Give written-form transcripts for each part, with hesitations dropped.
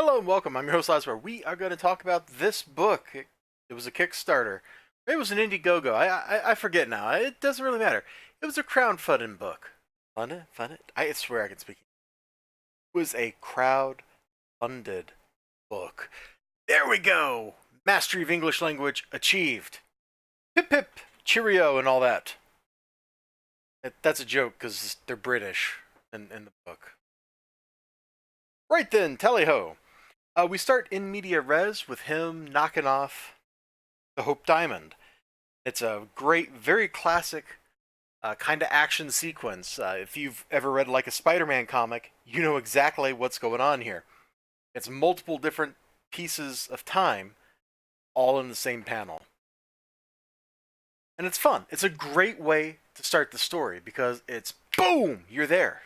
Hello and welcome. I'm your host, Elizibar. We are going to talk about this book. It was a Kickstarter. Maybe it was an Indiegogo. I forget now. It doesn't really matter. It was a crowdfunding book. Fun it. I swear I can speak. It was a crowd-funded book. There we go. Mastery of English language achieved. Hip hip, cheerio, and all that. That's a joke because they're British in the book. Right then, tally-ho. We start in media res with him knocking off the Hope Diamond. It's a great, very classic kind of action sequence. If you've ever read like a Spider-Man comic, you know exactly what's going on here. It's multiple different pieces of time, all in the same panel. And it's fun. It's a great way to start the story because it's boom, you're there.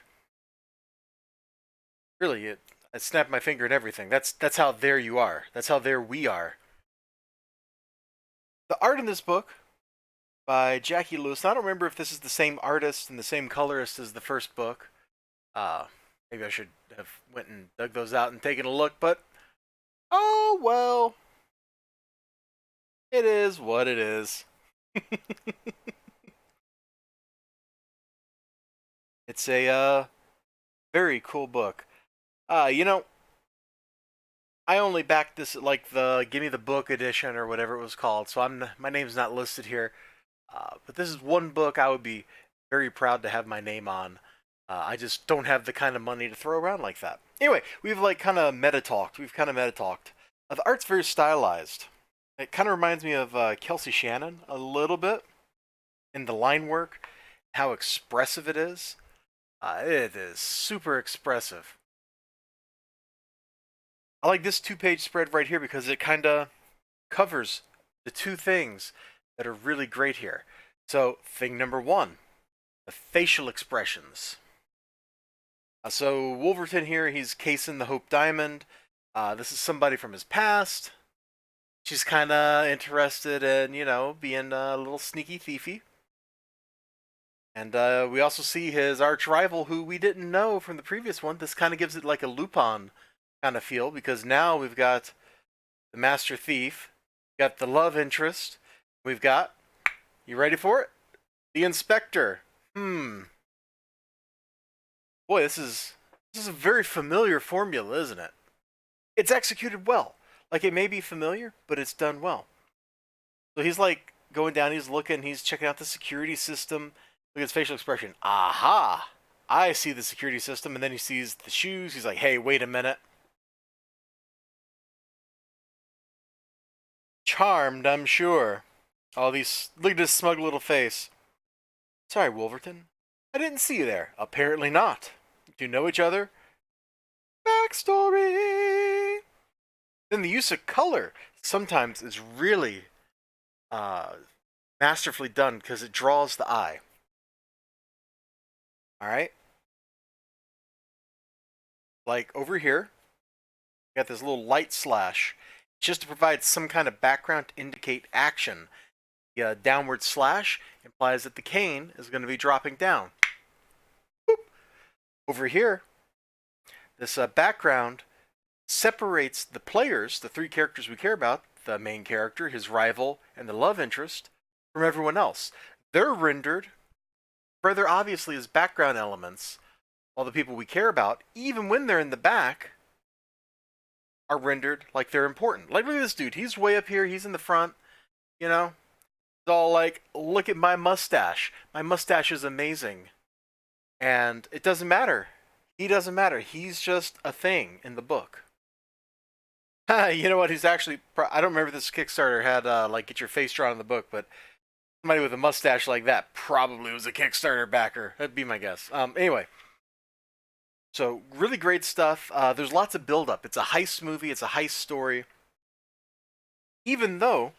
Really, I snapped my finger and everything. That's how there you are. That's how there we are. The art in this book by Jackie Lewis. I don't remember if this is the same artist and the same colorist as the first book. Maybe I should have went and dug those out and taken a look, but oh well. It is what it is. It's a very cool book. You know, I only backed this at like the Give Me the Book edition or whatever it was called, so my name's not listed here. But this is one book I would be very proud to have my name on. I just don't have the kind of money to throw around like that. Anyway, we've like kind of meta talked. The art's very stylized. It kind of reminds me of Kelsey Shannon a little bit in the line work, how expressive it is. It is super expressive. I like this two-page spread right here because it kind of covers the two things that are really great here. So, thing number one, the facial expressions. So, Wolverton here, he's casing the Hope Diamond. This is somebody from his past. She's kind of interested in, being a little sneaky thiefy. And we also see his arch rival, who we didn't know from the previous one. This kind of gives it like a Lupin kind of feel, because now we've got the master thief, got the love interest, we've got, you ready for it? The inspector. Boy, this is a very familiar formula, isn't it? It's executed well. Like, it may be familiar, but it's done well. So he's like going down, he's looking, he's checking out the security system. Look at his facial expression. Aha! I see the security system, and then he sees the shoes. He's like, hey, wait a minute. Charmed, I'm sure. All these, look at his smug little face. Sorry, Wolverton. I didn't see you there. Apparently not. Do you know each other? Backstory! Then the use of color sometimes is really masterfully done because it draws the eye. Alright? Like over here, we got this little light slash just to provide some kind of background to indicate action. The downward slash implies that the cane is going to be dropping down. Boop. Over here, this background separates the players, the three characters we care about, the main character, his rival, and the love interest, from everyone else. They're rendered rather obviously as background elements, while the people we care about, even when they're in the back, are rendered like they're important. Like, look at this dude. He's way up here. He's in the front. You know? It's all like, look at my mustache. My mustache is amazing. And it doesn't matter. He doesn't matter. He's just a thing in the book. You know what? He's actually... I don't remember if this Kickstarter had, like, get your face drawn in the book, but somebody with a mustache like that probably was a Kickstarter backer. That'd be my guess. Anyway. So, really great stuff. There's lots of build-up. It's a heist movie. It's a heist story. Even though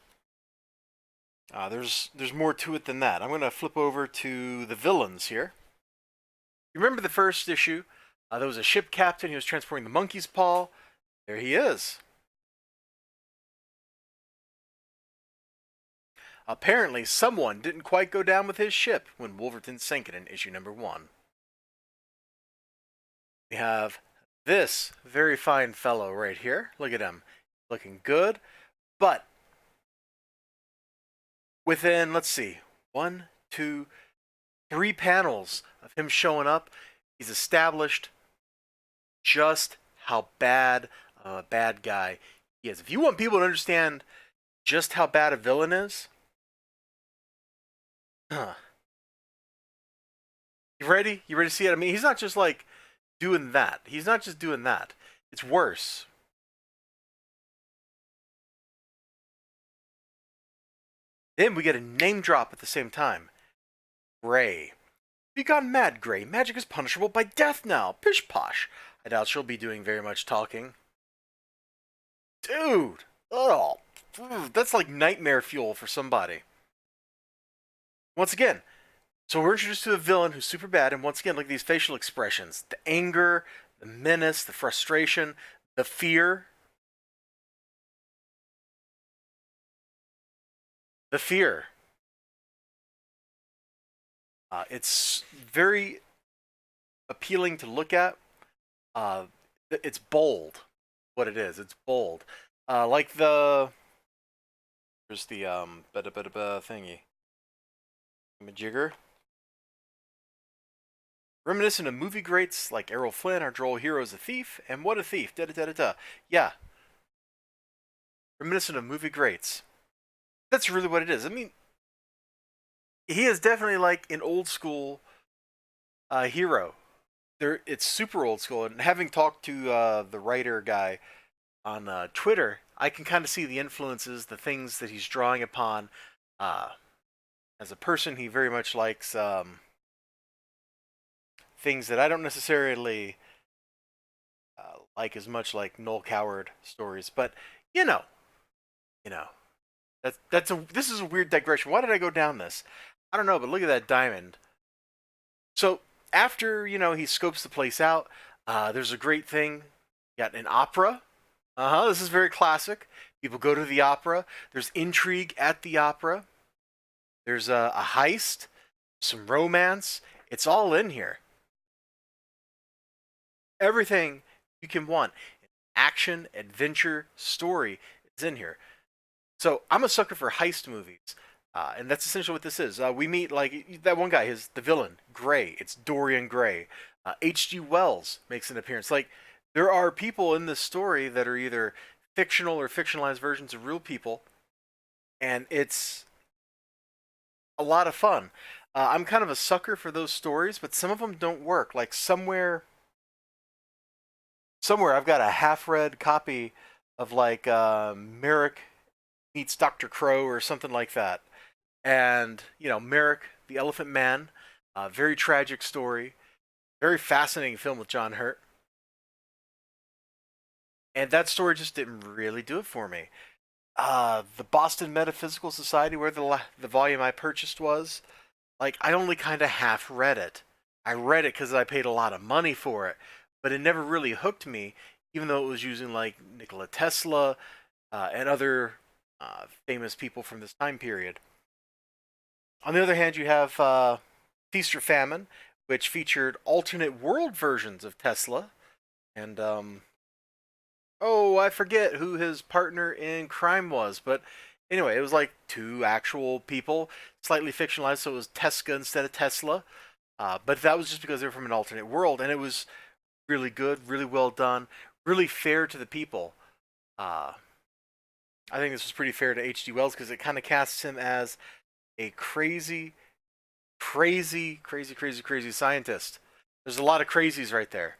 there's more to it than that. I'm going to flip over to the villains here. You remember the first issue? There was a ship captain. He was transporting the monkey's paw. There he is. Apparently, someone didn't quite go down with his ship when Wolverton sank it in issue number 1. We have this very fine fellow right here, look at him, looking good, but within, let's see, 1, 2, 3 panels of him showing up, he's established just how bad a bad guy he is. If you want people to understand just how bad a villain is, huh. You ready? You ready to see it? I mean, he's not just like doing that. He's not just doing that. It's worse. Then we get a name drop at the same time. Gray. You gone mad, Gray. Magic is punishable by death now. Pish posh. I doubt she'll be doing very much talking. Dude! Oh, that's like nightmare fuel for somebody. Once again, so we're introduced to a villain who's super bad, and once again, look at these facial expressions. The anger, the menace, the frustration, the fear. The fear. It's very appealing to look at. It's bold, what it is. It's bold. Like the... There's the, thingy. Jigger. Reminiscent of movie greats like Errol Flynn, our droll hero is a thief, and what a thief, da-da-da-da-da. Yeah. Reminiscent of movie greats. That's really what it is. I mean, he is definitely like an old school hero. It's super old school, and having talked to the writer guy on Twitter, I can kind of see the influences, the things that he's drawing upon. As a person, he very much likes things that I don't necessarily like as much, like Noel Coward stories. But you know, this is a weird digression. Why did I go down this? I don't know, but look at that diamond. So after he scopes the place out, there's a great thing. You got an opera. This is very classic. People go to the opera. There's intrigue at the opera. There's a heist, some romance. It's all in here. Everything you can want. Action, adventure, story is in here. So I'm a sucker for heist movies. And that's essentially what this is. We meet like that one guy, the villain, Gray. It's Dorian Gray. H.G. Wells makes an appearance. Like, there are people in this story that are either fictional or fictionalized versions of real people, and it's a lot of fun. I'm kind of a sucker for those stories, but some of them don't work. Like somewhere I've got a half-read copy of like Merrick meets Dr. Crow or something like that. And, Merrick, the Elephant Man, very tragic story, very fascinating film with John Hurt. And that story just didn't really do it for me. The Boston Metaphysical Society, where the volume I purchased was, like, I only kind of half read it. I read it because I paid a lot of money for it, but it never really hooked me, even though it was using, like, Nikola Tesla and other famous people from this time period. On the other hand, you have Feast or Famine, which featured alternate world versions of Tesla, and I forget who his partner in crime was, but anyway, it was like two actual people, slightly fictionalized, so it was Tesca instead of Tesla. But that was just because they were from an alternate world, and it was really good, really well done, really fair to the people. I think this was pretty fair to H.G. Wells because it kind of casts him as a crazy scientist. There's a lot of crazies right there.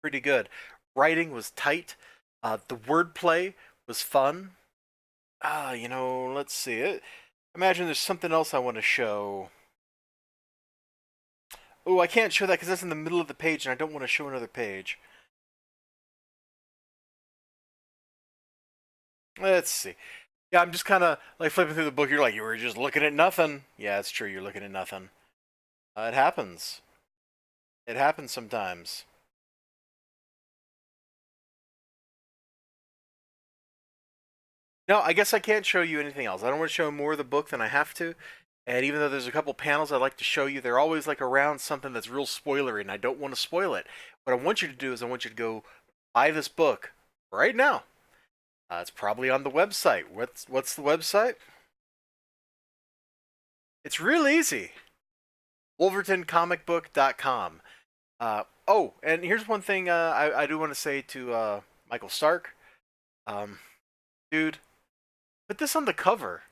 Pretty good. Writing was tight. The wordplay was fun. Let's see. Imagine there's something else I want to show. Oh, I can't show that because that's in the middle of the page and I don't want to show another page. Let's see. Yeah, I'm just kind of like flipping through the book. You're like, you were just looking at nothing. Yeah, it's true. You're looking at nothing. It happens. It happens sometimes. No, I guess I can't show you anything else. I don't want to show more of the book than I have to. And even though there's a couple panels I'd like to show you, they're always like around something that's real spoilery, and I don't want to spoil it. what I want you to do is I want you to go buy this book right now. It's probably on the website. What's the website? It's real easy. WolvertonComicBook.com. Oh, and here's one thing I do want to say to Michael Stark. Dude, put this on the cover.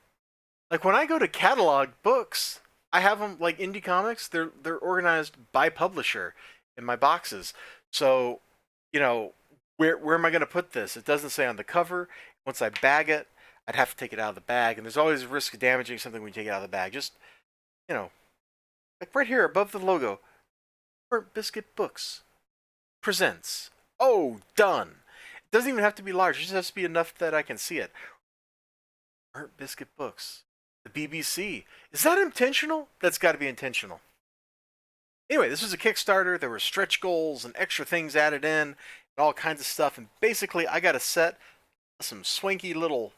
Like when I go to catalog books, I have them like indie comics. They're organized by publisher in my boxes. So, you know, where am I going to put this? It doesn't say on the cover. Once I bag it, I'd have to take it out of the bag, and there's always a risk of damaging something when you take it out of the bag. Just, you know, like right here above the logo, Burnt Biscuit Books presents. Oh, done. It doesn't even have to be large. It just has to be enough that I can see it. Burnt Biscuit Books. The BBC. Is that intentional? That's got to be intentional. Anyway, this was a Kickstarter. There were stretch goals and extra things added in and all kinds of stuff. And basically, I got a set of some swanky little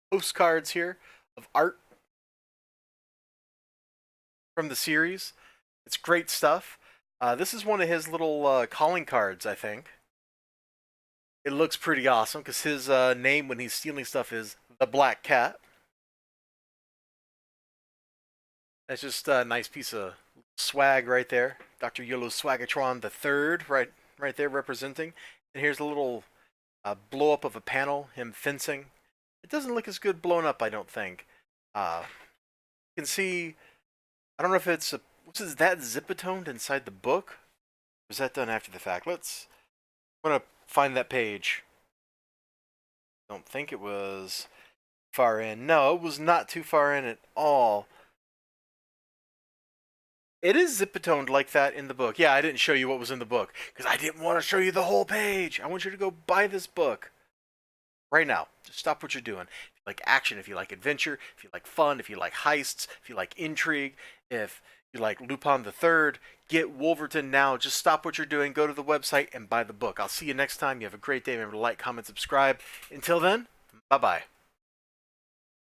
postcards here of art from the series. It's great stuff. This is one of his little calling cards, I think. It looks pretty awesome because his name when he's stealing stuff is the Black Cat. That's just a nice piece of swag right there. Dr. Yolo Swagatron III, right there representing. And here's a little blow up of a panel, him fencing. It doesn't look as good blown up, I don't think. You can see, I don't know if it's is that zipatoned inside the book? Or is that done after the fact? I'm gonna find that page. Don't think it was far in. No, it was not too far in at all. It is zipatoned like that in the book. Yeah, I didn't show you what was in the book because I didn't want to show you the whole page. I want you to go buy this book right now. Just stop what you're doing. If you like action, if you like adventure, if you like fun, if you like heists, if you like intrigue, if you like Lupin the Third, get Wolverton now. Just stop what you're doing, go to the website, and buy the book. I'll see you next time. You have a great day. Remember to like, comment, subscribe. Until then, bye-bye.